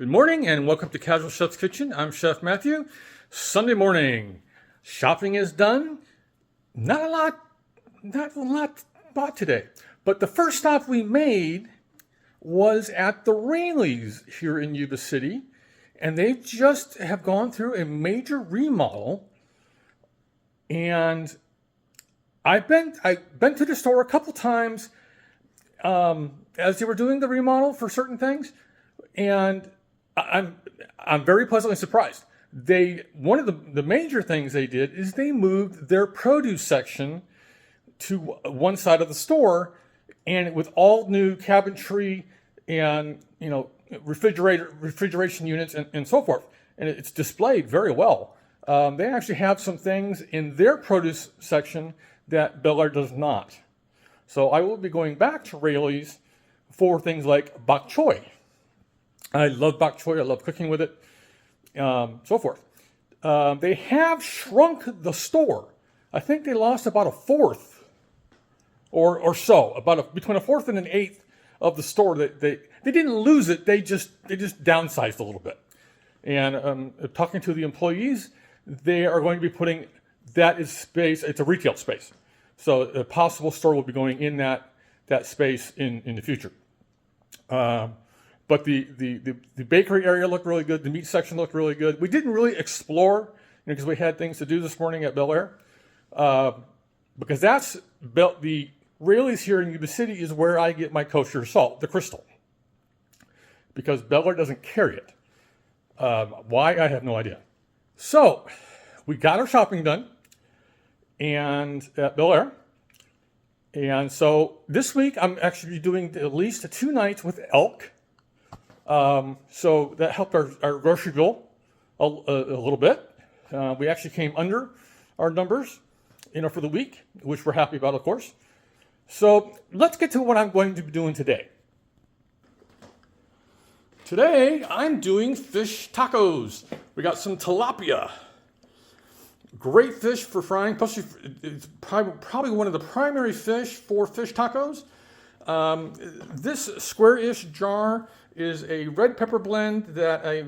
Good morning and welcome to Casual Chef's Kitchen. I'm Chef Matthew. Sunday morning, shopping is done. Not a lot bought today. But the first stop we made was at the Rayleigh's here in Yuba City. And they just have gone through a major remodel. And I've been to the store a couple times as they were doing the remodel for certain things. And I'm very pleasantly surprised. One of the major things they did is they moved their produce section to one side of the store, and with all new cabinetry and refrigeration units and so forth, and it's displayed very well. They actually have some things in their produce section that Bel Air does not. So I will be going back to Rayleigh's for things like bok choy. I love bok choy. I love cooking with it, so forth. They have shrunk the store. I think they lost about a fourth or so, between a fourth and an eighth of the store. They didn't lose it. They just downsized a little bit. And talking to the employees, they are going to be putting that is space. It's a retail space, so a possible store will be going in that space in the future. But the bakery area looked really good. The meat section looked really good. We didn't really explore, because we had things to do this morning at Bel Air. Because the Rayleigh's here in Yuba City is where I get my kosher salt, the crystal. Because Bel Air doesn't carry it. Why? I have no idea. So, we got our shopping done at Bel Air. And so this week I'm actually doing at least 2 nights with elk. So that helped our grocery bill a little bit. We actually came under our numbers, for the week, which we're happy about, of course. So let's get to what I'm going to be doing today. Today, I'm doing fish tacos. We got some tilapia. Great fish for frying. Plus, it's probably one of the primary fish for fish tacos. This square-ish jar is a red pepper blend that I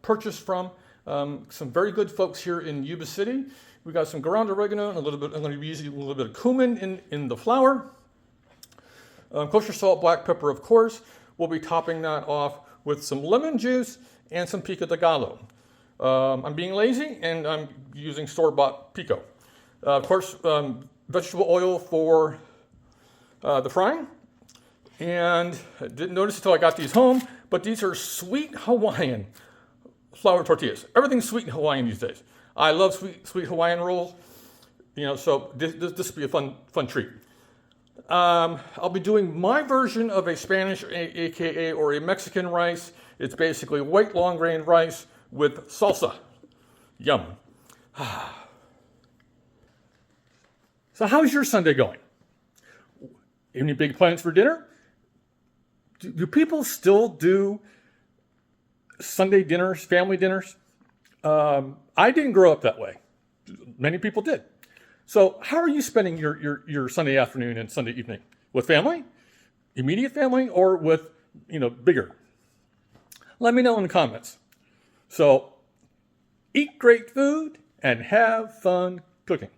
purchased from some very good folks here in Yuba City. We got some ground oregano and I'm going to be using a little bit of cumin in the flour. Kosher salt, black pepper, of course. We'll be topping that off with some lemon juice and some pico de gallo. I'm being lazy and I'm using store-bought pico. Of course, vegetable oil for the frying. And I didn't notice until I got these home, but these are sweet Hawaiian flour tortillas. Everything's sweet and Hawaiian these days. I love sweet Hawaiian rolls, so this will be a fun treat. I'll be doing my version of a Spanish, aka or a Mexican rice. It's basically white long grain rice with salsa. Yum. So how's your Sunday going? Any big plans for dinner? Do people still do Sunday dinners, family dinners? I didn't grow up that way. Many people did. So how are you spending your Sunday afternoon and Sunday evening? With family? Immediate family? Or with, bigger? Let me know in the comments. So eat great food and have fun cooking.